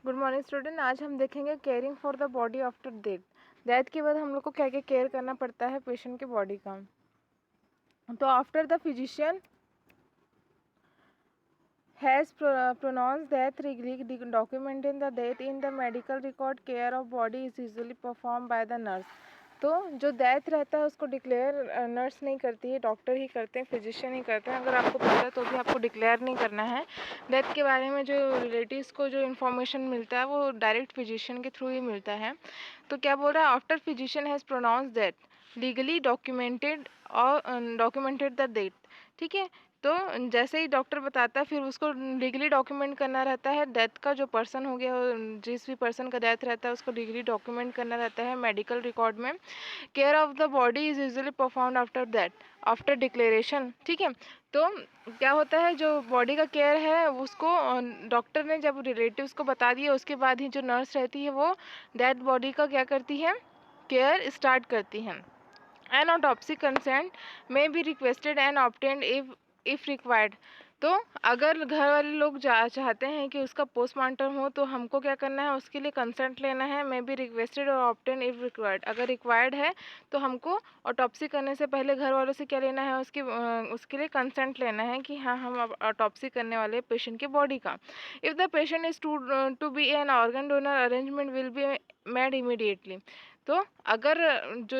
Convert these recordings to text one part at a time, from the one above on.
Good morning student. आज हम देखेंगे caring for the body after death. Death के बाद हम लोग को क्या क्या केयर करना पड़ता है पेशेंट के बॉडी का। तो after the physician has pronounced death, documenting the death in the medical record, care of body is usually performed by the nurse। तो जो डेथ रहता है उसको डिक्लेयर नर्स नहीं करती है, डॉक्टर ही करते हैं, फिजिशियन ही करते हैं। अगर आपको पता है तो भी आपको डिक्लेयर नहीं करना है। डेथ के बारे में जो रिलेटिव्स को जो इन्फॉर्मेशन मिलता है वो डायरेक्ट फिजिशियन के थ्रू ही मिलता है। तो क्या बोल रहा है, after physician has pronounce death legally documented और डॉक्यूमेंटेड द डेथ। ठीक है, तो जैसे ही डॉक्टर बताता है फिर उसको लीगली डॉक्यूमेंट करना रहता है। डेथ का जो पर्सन हो गया, जिस भी पर्सन का डेथ रहता है उसको लीगली डॉक्यूमेंट करना रहता है मेडिकल रिकॉर्ड में। Care of the body is usually performed after that, after declaration. ठीक है, तो क्या होता है, जो बॉडी का केयर है उसको डॉक्टर ने जब रिलेटिव्स को बता दिया उसके बाद ही जो नर्स रहती है वो डेड बॉडी का क्या करती है, केयर स्टार्ट करती है। An autopsy consent may be requested and obtained if required. तो अगर घर वाले लोग चाहते हैं कि उसका पोस्टमार्टम हो तो हमको क्या करना है, उसके लिए कंसेंट लेना है। मे बी रिक्वेस्टेड और ऑब्टेन इफ रिक्वायर्ड, अगर रिक्वायर्ड है तो हमको ऑटोप्सी करने से पहले घर वालों से क्या लेना है, उसके लिए कंसेंट लेना है कि हाँ हम अब ऑटोप्सी करने वाले पेशेंट के बॉडी का। If the patient is to be an organ donor, arrangement will be made immediately. तो अगर जो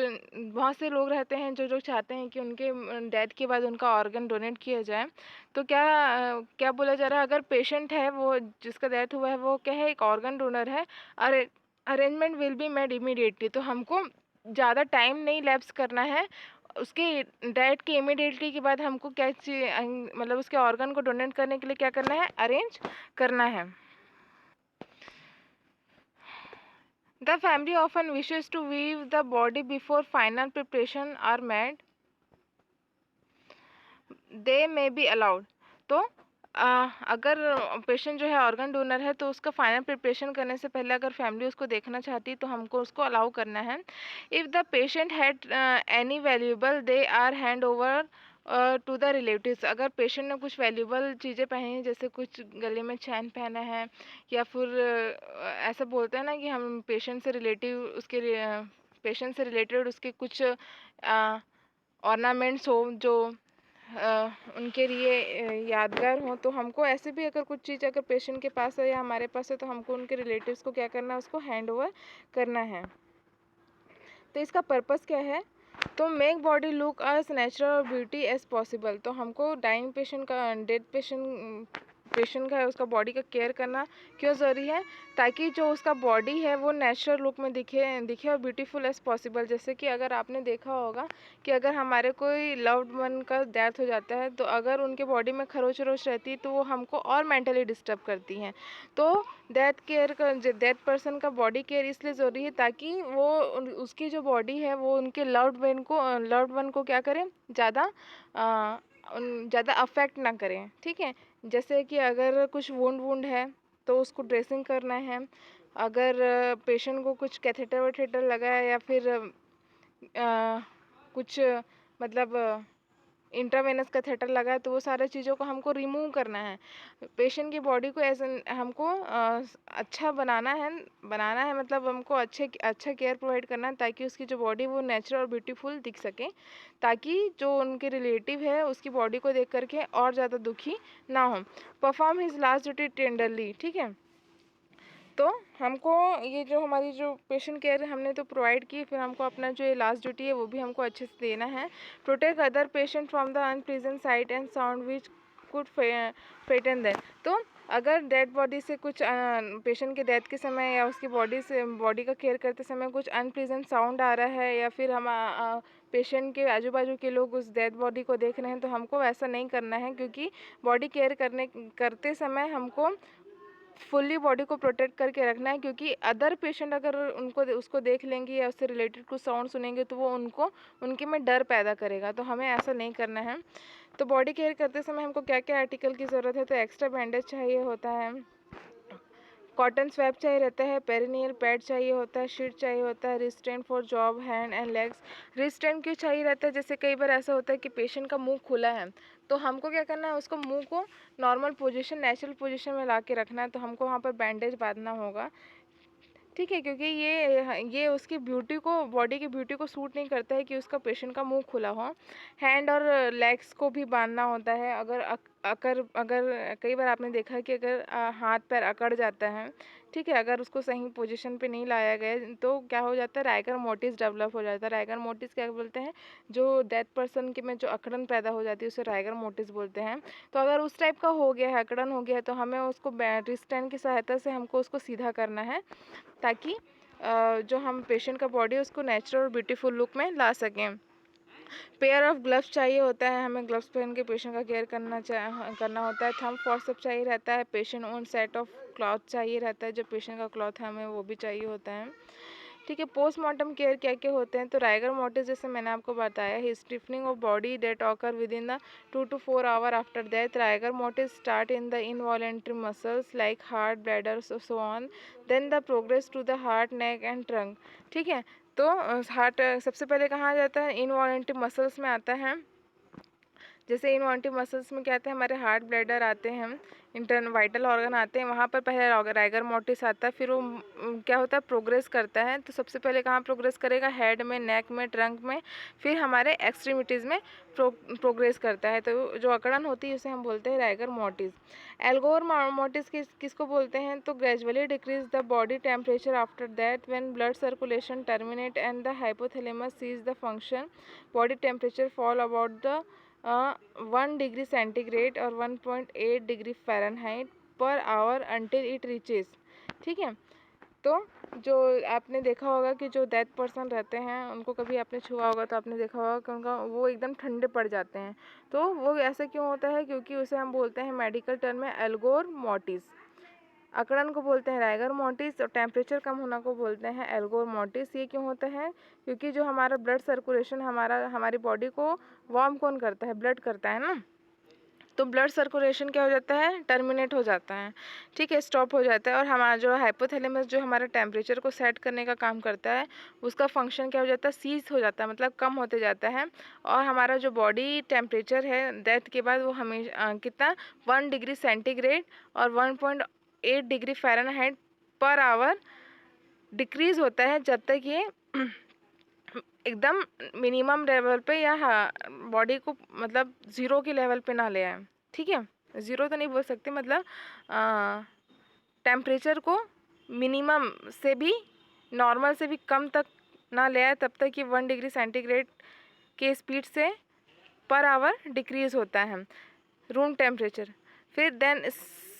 बहुत से लोग रहते हैं जो चाहते हैं कि उनके डेथ के बाद उनका ऑर्गन डोनेट किया जाए, तो क्या बोला जा रहा है, अगर पेशेंट है वो जिसका डेथ हुआ है वो क्या है, एक ऑर्गन डोनर है, arrangement will be made immediately. तो हमको ज़्यादा टाइम नहीं लैप्स करना है, उसके डेथ के इमीडिएटली के बाद हमको क्या चीज मतलब उसके ऑर्गन को डोनेट करने के लिए क्या करना है, अरेंज करना है। The family often wishes to leave the body before final preparation are made. They may be allowed। तो अगर पेशेंट जो है ऑर्गन डोनर है तो उसका फाइनल प्रिपरेशन करने से पहले अगर फैमिली उसको देखना चाहती है तो हमको उसको अलाउ करना है। If the patient had any valuable they are hand over to the relatives. अगर पेशेंट ने कुछ वैल्यूएबल चीज़ें पहनी हैं, जैसे कुछ गले में चैन पहना है या फिर ऐसा बोलते हैं ना कि हम पेशेंट से रिलेटिव उसके पेशेंट से रिलेटेड उसके कुछ ऑर्नामेंट्स हो जो उनके लिए यादगार हो, तो हमको ऐसे भी अगर कुछ चीज़ अगर पेशेंट के पास है या हमारे पास है तो हमको उनके रिलेटिव्स को क्या करना है, उसको हैंड ओवर करना है। तो इसका पर्पस क्या है, तो make body look as natural और ब्यूटी एज पॉसिबल। तो हमको डाइंग पेशेंट का, डेड पेशेंट का है उसका बॉडी का केयर करना क्यों ज़रूरी है, ताकि जो उसका बॉडी है वो नेचुरल लुक में दिखे और ब्यूटीफुल एज पॉसिबल। जैसे कि अगर आपने देखा होगा कि अगर हमारे कोई लव्ड वन का डेथ हो जाता है तो अगर उनके बॉडी में खरोच वरोच रहती है तो वो हमको और मेंटली डिस्टर्ब करती हैं। तो डेथ पर्सन का बॉडी केयर इसलिए ज़रूरी है ताकि वो उसकी जो बॉडी है वो उनके लव्ड वन को क्या करें, ज़्यादा अफेक्ट ना करें। ठीक है, जैसे कि अगर कुछ वुंड है तो उसको ड्रेसिंग करना है। अगर पेशेंट को कुछ कैथेटर वैथेटर लगा है या फिर कुछ मतलब इंट्रावेनस कैथेटर लगा है तो वो सारे चीज़ों को हमको रिमूव करना है। पेशेंट की बॉडी को ऐसे हमको अच्छा बनाना है, मतलब हमको अच्छा केयर प्रोवाइड करना है ताकि उसकी जो बॉडी वो नेचुरल और ब्यूटीफुल दिख सके, ताकि जो उनके रिलेटिव है उसकी बॉडी को देख करके और ज़्यादा दुखी ना हो। Perform his last duty tenderly. ठीक है, तो हमको ये जो हमारी जो पेशेंट केयर हमने तो प्रोवाइड की, फिर हमको अपना जो ये लास्ट ड्यूटी है वो भी हमको अच्छे से देना है। Protect other patient from the unpleasant sight and sound which could frighten them. तो अगर डेड बॉडी से कुछ पेशेंट के डेथ के समय या उसकी बॉडी का केयर करते समय कुछ अनप्लीजेंट साउंड आ रहा है या फिर हम पेशेंट के आजू बाजू के लोग उस डेड बॉडी को देख रहे हैं तो हमको ऐसा नहीं करना है, क्योंकि बॉडी केयर करते समय हमको फुल्ली बॉडी को प्रोटेक्ट करके रखना है। क्योंकि अदर पेशेंट अगर उसको देख लेंगे या उससे रिलेटेड कुछ साउंड सुनेंगे तो वो उनके में डर पैदा करेगा, तो हमें ऐसा नहीं करना है। तो बॉडी केयर करते समय हमको क्या क्या आर्टिकल की ज़रूरत है, तो एक्स्ट्रा बैंडेज चाहिए होता है, कॉटन स्वैप चाहिए रहता है, पेरिनियल पैड चाहिए होता है, शीट चाहिए होता है, restraint for job hand and legs. Restraint क्यों चाहिए रहता है? जैसे कई बार ऐसा होता है कि पेशेंट का मुंह खुला है, तो हमको क्या करना है, उसको मुंह को नॉर्मल पोजीशन, नेचुरल पोजीशन में ला के रखना है, तो हमको वहाँ पर बैंडेज बांधना होगा, ठीक है, क्योंकि ये उसकी ब्यूटी को, बॉडी की ब्यूटी को सूट नहीं करता है कि उसका पेशेंट का मुंह खुला हो। हैंड और लेग्स को भी बांधना होता है। अगर कई बार आपने देखा है कि अगर हाथ पैर अकड़ जाता है, ठीक है, अगर उसको सही पोजीशन पे नहीं लाया गया तो क्या हो जाता है, राइगर मोटिस डेवलप हो जाता है। राइगर मोटिस क्या बोलते हैं, जो डेथ पर्सन के में जो अकड़न पैदा हो जाती है उसे राइगर मोटिस बोलते हैं। तो अगर उस टाइप का हो गया है, अकड़न हो गया है, तो हमें उसको रिस्ट्रेन की सहायता से हमको उसको सीधा करना है, ताकि जो हम पेशेंट का बॉडी है उसको नेचुरल और ब्यूटीफुल लुक में ला सकें। पेयर ऑफ ग्लव्स चाहिए होता है, हमें ग्लव्स पहन के पेशेंट का केयर करना होता है। थंब फॉर्सेप्स चाहिए रहता है, patient own set of cloth चाहिए रहता है, जो पेशेंट का क्लॉथ है हमें वो भी चाहिए होता है, ठीक है। पोस्टमार्टम केयर क्या क्या होते हैं, तो राइगर मोटिस जैसे मैंने आपको बताया है, stiffening of body that occur with in the 2 to 4 hour after death. Rigor mortis start in the involuntary muscles like heart, bladder, so on, then the progress to the heart, neck and trunk, ठीक है। तो heart सबसे पहले कहाँ जाता है, involuntary muscles में आता है। जैसे इनवॉलेंट्री मसल्स में क्या आते हैं, हमारे हार्ट, ब्लैडर आते हैं, इंटरन वाइटल ऑर्गन आते हैं, वहाँ पर पहले राइगर मोटिस आता है, फिर वो क्या होता है, प्रोग्रेस करता है। तो सबसे पहले कहाँ प्रोग्रेस करेगा, हेड में, नेक में, ट्रंक में, फिर हमारे एक्सट्रीमिटीज़ में प्रोग्रेस करता है। तो जो अकड़न होती है उसे हम बोलते हैं राइगर मोटिस। एल्गोर मोटिस किसको बोलते हैं, तो gradually decrease the body temperature after that when blood circulation terminate and the hypothalamus cease the function, body temperature fall about the 1 degree centigrade और 1.8 degree Fahrenheit per hour until it reaches, ठीक है। तो जो आपने देखा होगा कि जो डेथ पर्सन रहते हैं उनको कभी आपने छुआ होगा तो आपने देखा होगा कि उनका वो एकदम ठंडे पड़ जाते हैं। तो वो ऐसा क्यों होता है, क्योंकि उसे हम बोलते हैं मेडिकल टर्म में एल्गोर मोटिस। अकड़न को बोलते हैं राइगर मोटिस और टेम्परेचर कम होना को बोलते हैं एल्गोर मोटिस। ये क्यों होता है, क्योंकि जो हमारा ब्लड सर्कुलेशन हमारी बॉडी को वार्म कौन करता है, ब्लड करता है ना। तो ब्लड सर्कुलेशन क्या हो जाता है, टर्मिनेट हो जाता है, ठीक है, स्टॉप हो जाता है। और हमारा जो हाइपोथैलेमस जो हमारा टेम्परेचर को सेट करने का काम करता है, उसका फंक्शन क्या हो जाता है, सीज हो जाता है, मतलब कम होते जाता है। और हमारा जो बॉडी टेम्परेचर है डेथ के बाद वो हमेशा कितना, 1 डिग्री सेंटीग्रेड और 1.8 degree Fahrenheit per our decrease होता है, जब तक ये एकदम मिनिमम लेवल पे या बॉडी को मतलब ज़ीरो के लेवल पे ना ले आए, ठीक है। ज़ीरो तो नहीं बोल सकते, मतलब टेम्परेचर को मिनिमम से भी, नॉर्मल से भी कम तक ना ले आए, तब तक ये 1 डिग्री सेंटीग्रेड के स्पीड से पर आवर डिक्रीज़ होता है रूम टेम्परेचर। फिर then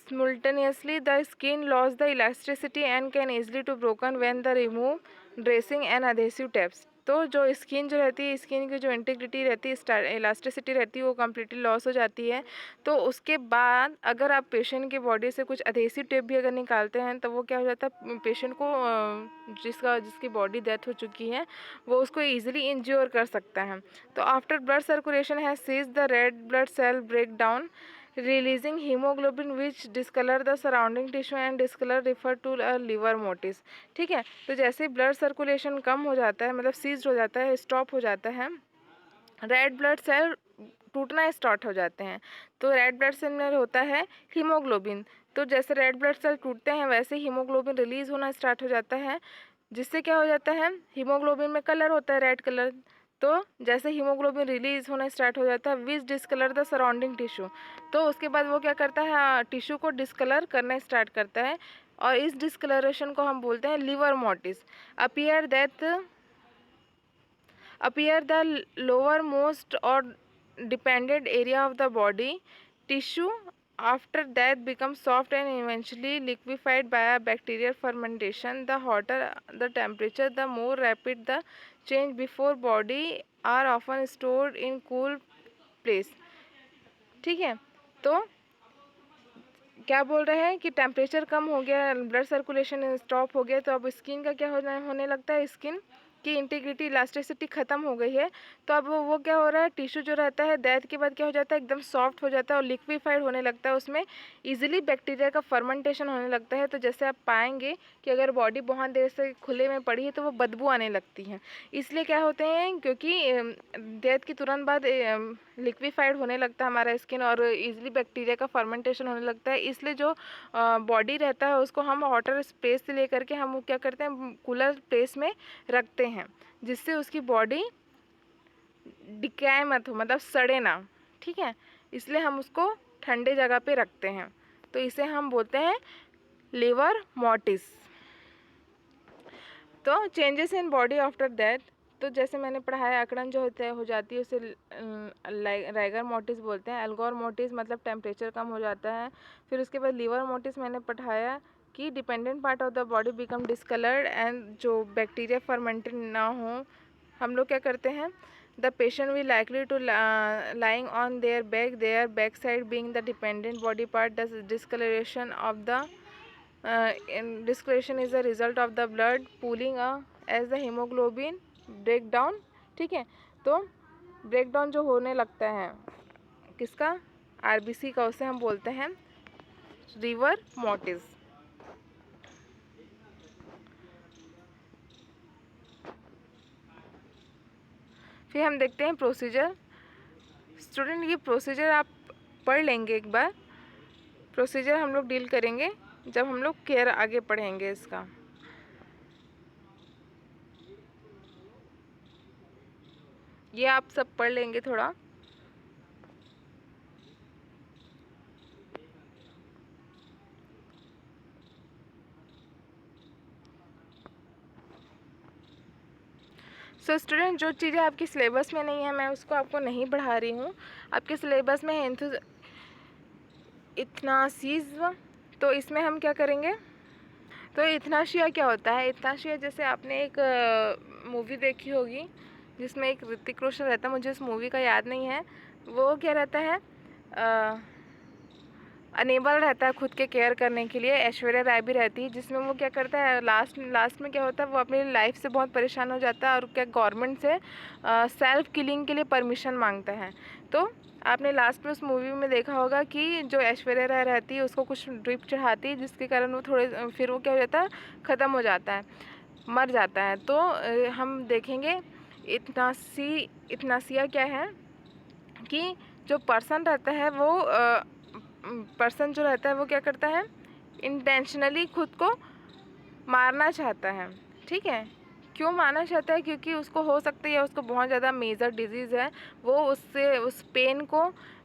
simultaneously the skin lost the elasticity and can easily to broken when the remove dressing and adhesive tabs। तो जो स्किन जो रहती है, स्किन की जो इंटीग्रिटी रहती है, इलास्टिसिटी रहती है, वो कम्प्लीटली लॉस हो जाती है। तो उसके बाद अगर आप पेशेंट की बॉडी से कुछ अधेसिव टेप भी अगर निकालते हैं तो वो क्या हो जाता है, पेशेंट को जिसकी बॉडी डेथ हो चुकी है वो उसको ईजिली इंज्योर कर सकता है। तो आफ्टर ब्लड सर्कुलेशन है cease the red blood cell break down releasing hemoglobin which discolor the surrounding tissue and discolor refer to a liver motis, ठीक है। तो जैसे ब्लड सर्कुलेशन कम हो जाता है, मतलब सीज हो जाता है, स्टॉप हो जाता है, रेड ब्लड सेल टूटना स्टार्ट हो जाते हैं। तो रेड ब्लड सेल में होता है हीमोग्लोबिन, तो जैसे रेड ब्लड सेल टूटते हैं वैसे हीमोग्लोबिन रिलीज़ होना स्टार्ट हो जाता है, जिससे क्या हो जाता है, हीमोग्लोबिन में कलर होता है रेड कलर। तो जैसे हीमोग्लोबिन रिलीज होना स्टार्ट हो जाता है विच डिस्कलर द सराउंडिंग टिश्यू, तो उसके बाद वो क्या करता है, टिश्यू को डिस्कलर करना स्टार्ट करता है, और इस डिस्कलरेशन को हम बोलते हैं liver mortise. Appear the lower most और dependent area of the body tissue after that becomes soft and eventually liquefied by a bacterial fermentation। The hotter the temperature the more rapid the change before body are often stored in cool place, ठीक है। तो क्या बोल रहे हैं कि temperature कम हो गया, ब्लड सर्कुलेशन स्टॉप हो गया, तो अब स्किन का क्या होने लगता है, स्किन की इंटीग्रिटी इलास्टिसिटी ख़त्म हो गई है, तो अब वो क्या हो रहा है, टिश्यू जो रहता है डेथ के बाद क्या हो जाता है, एकदम सॉफ्ट हो जाता है और लिक्विफाइड होने लगता है, उसमें इजीली बैक्टीरिया का फर्मेंटेशन होने लगता है। तो जैसे आप पाएंगे कि अगर बॉडी बहुत देर से खुले में पड़ी है तो वो बदबू आने लगती है। इसलिए क्या होते हैं, क्योंकि डेथ के तुरंत बाद लिक्विफाइड होने लगता है हमारा स्किन और इजीली बैक्टीरिया का फर्मेंटेशन होने लगता है, इसलिए जो बॉडी रहता है उसको हम वाटर स्पेस से लेकर के हम क्या करते हैं, कूलर प्लेस में रखते हैं, जिससे उसकी बॉडी डिकाय मत हो, मतलब सड़े ना, ठीक है। इसलिए हम उसको ठंडे जगह पे रखते हैं, तो इसे हम बोलते हैं लिवर मोर्टिस। तो changes in body after death, तो जैसे मैंने पढ़ाया अकड़न जो होता है हो जाती है उसे राइगर मोर्टिस बोलते हैं। एल्गोर मोर्टिस मतलब टेम्परेचर कम हो जाता है। फिर उसके बाद लीवर मोर्टिस मैंने पढ़ाया कि dependent part of the body become discoloured and जो बैक्टीरिया फर्मेंटेड ना हो, हम लोग क्या करते हैं, the patient will likely to lying on their back side being the dependent body part, the discolouration of the discoloration is a result of the blood pooling as the hemoglobin break down, ठीक है। तो break down जो होने लगता है किसका, RBC का, उसे हम बोलते हैं रिवर मोर्टिस। फिर हम देखते हैं प्रोसीजर। स्टूडेंट ये प्रोसीजर आप पढ़ लेंगे एक बार, प्रोसीजर हम लोग डील करेंगे जब हम लोग केयर आगे पढ़ेंगे इसका। ये आप सब पढ़ लेंगे थोड़ा। सो स्टूडेंट जो चीज़ें आपकी सिलेबस में नहीं है मैं उसको आपको नहीं पढ़ा रही हूँ। आपके सिलेबस में है इथनासीज़, तो इसमें हम क्या करेंगे, तो इथनाशिया क्या होता है। इथनाशिया जैसे आपने एक मूवी देखी होगी जिसमें एक ऋतिक रोशन रहता है, मुझे उस मूवी का याद नहीं है, वो क्या रहता है, अनेबल रहता है खुद के केयर करने के लिए। ऐश्वर्या राय भी रहती है जिसमें वो क्या करता है, लास्ट में क्या होता है, वो अपनी लाइफ से बहुत परेशान हो जाता है और क्या गवर्नमेंट से सेल्फ किलिंग के लिए परमिशन मांगता है। तो आपने लास्ट में उस मूवी में देखा होगा कि जो ऐश्वर्या राय रहती है उसको कुछ ड्रिप चढ़ाती है जिसके कारण वो फिर वो क्या हो जाता है, ख़त्म हो जाता है, मर जाता है। तो हम देखेंगे इथनासिया क्या है कि जो पर्सन रहता है वो पर्सन जो रहता है वो क्या करता है, इंटेंशनली खुद को मारना चाहता है, ठीक है। क्यों मारना चाहता है, क्योंकि उसको हो सकता है उसको बहुत ज़्यादा मेजर डिजीज़ है, वो उससे उस पेन को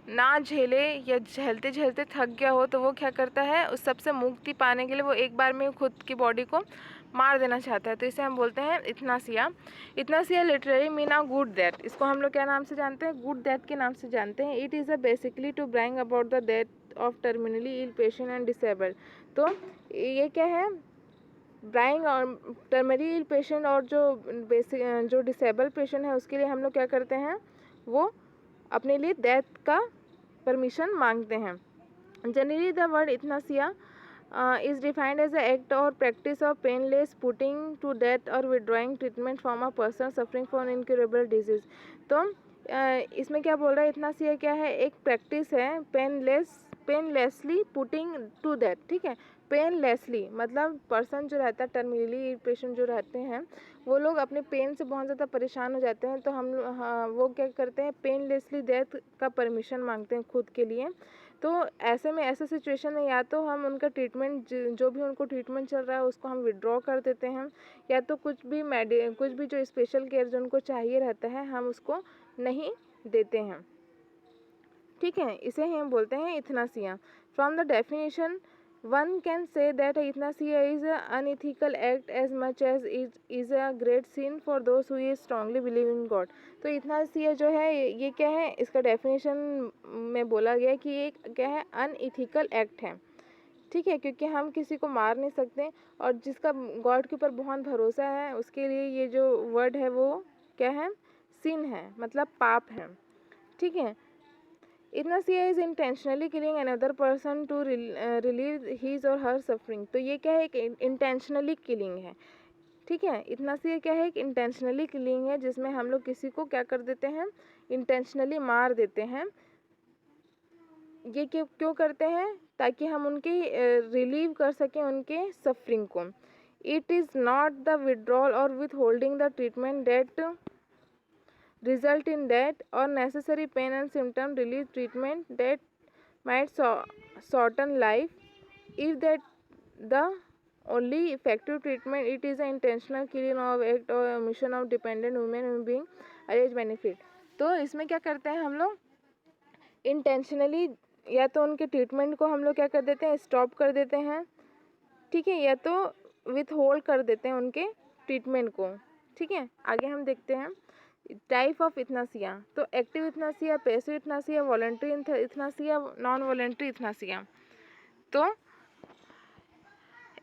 ना झेले या झेलते झेलते थक गया हो, तो वो क्या करता है, उस सबसे मुक्ति पाने के लिए वो एक बार में खुद की बॉडी को मार देना चाहता है। तो इसे हम बोलते हैं euthanasia. Euthanasia literally mean a good death, इसको हम लोग क्या नाम से जानते हैं, गुड डेथ के नाम से जानते हैं। It is a basically to bring about the death of terminally ill patient and disabled. तो ये क्या है, ब्राइंग और टर्मिनली इल पेशेंट और जो डिसेबल पेशेंट है उसके लिए हम लोग क्या करते हैं, वो अपने लिए डेथ का परमिशन मांगते हैं। Generally the word euthanasia is defined as the act or practice of painless putting to death or withdrawing treatment from a person suffering from incurable disease। तो इसमें क्या बोल रहा है, इथनासिया क्या है, एक प्रैक्टिस है पेनलेसली पुटिंग टू डेथ, ठीक है। पेनलेसली मतलब पर्सन जो रहता है, टर्मिनली पेशेंट जो रहते हैं वो लोग अपने पेन से बहुत ज़्यादा परेशान हो जाते हैं, तो हम वो क्या करते हैं, पेनलेसली डेथ का परमिशन मांगते हैं खुद के लिए। तो ऐसे में ऐसे सिचुएशन में या तो हम उनका ट्रीटमेंट जो भी उनको ट्रीटमेंट चल रहा है उसको हम विड्रॉ कर देते हैं, या तो कुछ भी जो स्पेशल केयर जो उनको चाहिए रहता है हम उसको नहीं देते हैं, ठीक है। इसे हम बोलते हैं euthanasia. From the definition one can say that euthanasia is an unethical act as much as it is a great sin for those who strongly believe in God। तो euthanasia जो है ये क्या है, इसका डेफिनेशन में बोला गया कि ये क्या है, अनइथिकल एक्ट है, ठीक है, क्योंकि हम किसी को मार नहीं सकते और जिसका गॉड के ऊपर बहुत भरोसा है उसके लिए ये जो वर्ड है वो क्या है, सिन है, मतलब पाप है, ठीक है। Euthanasia is intentionally killing another person to relieve his or her suffering। तो ये क्या है, एक intentionally killing है, ठीक है। इथनासिया क्या है? एक इंटेंशनली किलिंग है, जिसमें हम लोग किसी को क्या कर देते हैं? इंटेंशनली मार देते हैं। ये क्यों करते हैं? ताकि हम उनके रिलीव कर सकें उनके सफरिंग को। It is not the withdrawal or withholding the treatment that result in that or necessary pain and symptom relief treatment that might shorten life if that the only effective treatment. It is an intentional killing of act or omission of dependent women being alleged benefit. तो इसमें क्या करते हैं हम लोग? Intentionally या तो उनके ट्रीटमेंट को हम लोग क्या कर देते हैं? स्टॉप कर देते हैं, ठीक है, या तो विथ होल्ड कर देते हैं उनके ट्रीटमेंट को, ठीक है। आगे हम देखते हैं टाइप ऑफ इथनासिया। तो active euthanasia, passive euthanasia, voluntary euthanasia, non voluntary euthanasia. तो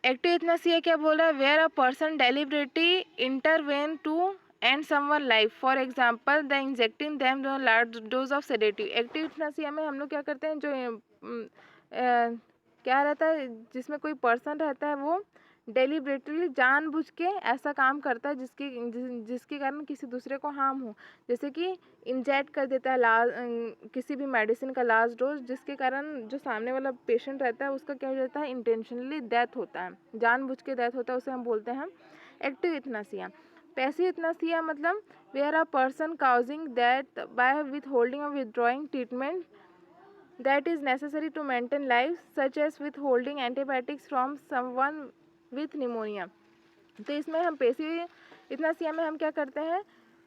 एक्टिव इथनासिया क्या बोल रहा है? Where a person deliberately intervene to end someone life, for example the injecting them the large dose of sedative. Active euthanasia में हम लोग क्या करते हैं? जो क्या रहता है, जिसमें कोई पर्सन रहता है वो डेलिबरेटली जानबूझ के ऐसा काम करता है जिसके कारण किसी दूसरे को हार्म हो। जैसे कि इंजेक्ट कर देता है किसी भी मेडिसिन का लास्ट डोज, जिसके कारण जो सामने वाला पेशेंट रहता है उसका क्या हो जाता है? इंटेंशनली डेथ होता है, जानबूझ के डेथ होता है, उसे हम बोलते हैं एक्टिव इथनासिया। पैसिव इथनासिया मतलब where a person causing that by withholding or withdrawing treatment that is necessary to maintain life, such as withholding antibiotics from someone with pneumonia. तो इसमें हम पैसिव इथनासिया में हम क्या करते हैं?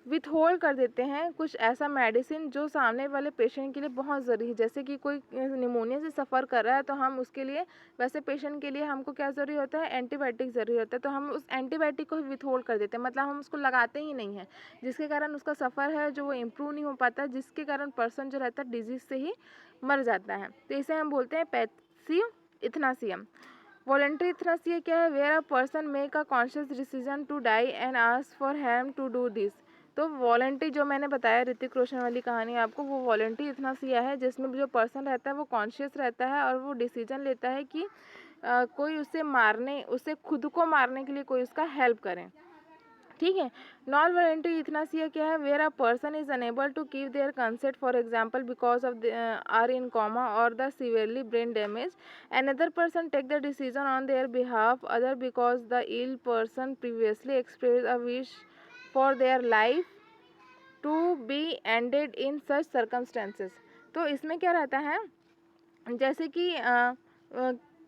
विथ होल्ड कर देते हैं कुछ ऐसा मेडिसिन जो सामने वाले पेशेंट के लिए बहुत ज़रूरी है। जैसे कि कोई निमोनिया से सफ़र कर रहा है तो हम उसके लिए, वैसे पेशेंट के लिए हमको क्या ज़रूरी होता है? एंटीबायोटिक ज़रूरी होता है। तो हम उस एंटीबायोटिक को विथ होल्ड कर देते हैं, मतलब हम उसको लगाते ही नहीं हैं, जिसके कारण उसका सफ़र है जो वो इम्प्रूव नहीं हो पाता, जिसके कारण पर्सन जो रहता है डिजीज़ से ही मर जाता है। तो इसे हम बोलते हैं पैसिव इथनासिया। वॉलंटरी इथनासिया क्या है? Where a person make a conscious decision to die and ask for help to do this. तो वॉलंटरी जो मैंने बताया ऋतिक रोशन वाली कहानी आपको, वो वॉलंटरी इथनासिया है, जिसमें जो पर्सन रहता है वो कॉन्शियस रहता है और वो डिसीजन लेता है कि कोई उसे खुद को मारने के लिए कोई उसका हेल्प करें, ठीक है। नॉन वॉलंटरी इथनासिया क्या है? Where a person is unable to keep their consent, for example because of are in coma or the severely brain damage, another person take the decision on their behalf, other because the ill person previously express a wish for their life to be ended in such circumstances. तो इसमें क्या रहता है? जैसे कि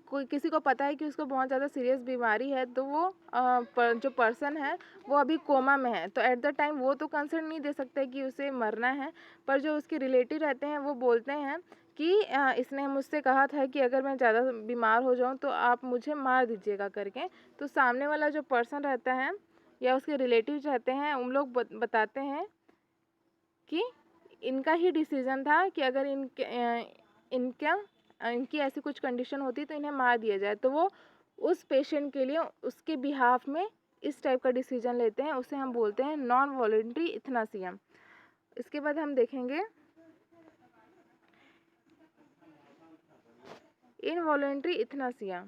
कोई किसी को पता है कि उसको बहुत ज़्यादा सीरियस बीमारी है, तो वो जो पर्सन है वो अभी कोमा में है, तो एट द टाइम वो तो कंसर्न नहीं दे सकते कि उसे मरना है, पर जो उसके रिलेटिव रहते हैं वो बोलते हैं कि इसने मुझसे कहा था कि अगर मैं ज़्यादा बीमार हो जाऊँ तो आप मुझे मार दीजिएगा करके। तो सामने वाला जो पर्सन रहता है या उसके रिलेटिव रहते हैं, उन लोग बताते हैं कि इनका ही डिसीज़न था कि अगर इनकी ऐसी कुछ कंडीशन होती तो इन्हें मार दिया जाए। तो वो उस पेशेंट के लिए उसके बिहाफ में इस टाइप का डिसीजन लेते हैं, उसे हम बोलते हैं नॉन वॉलंटरी इथनासिया। इसके बाद हम देखेंगे इनवॉलंटरी इथनासिया।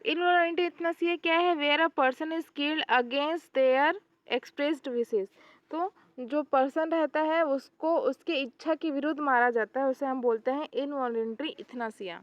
इनवॉलंटरी इथनासिया क्या है? Where a person is killed against their expressed wishes. तो जो पर्सन रहता है उसको उसकी इच्छा के विरुद्ध मारा जाता है, उसे हम बोलते हैं इनवॉलंटरी इथनासिया।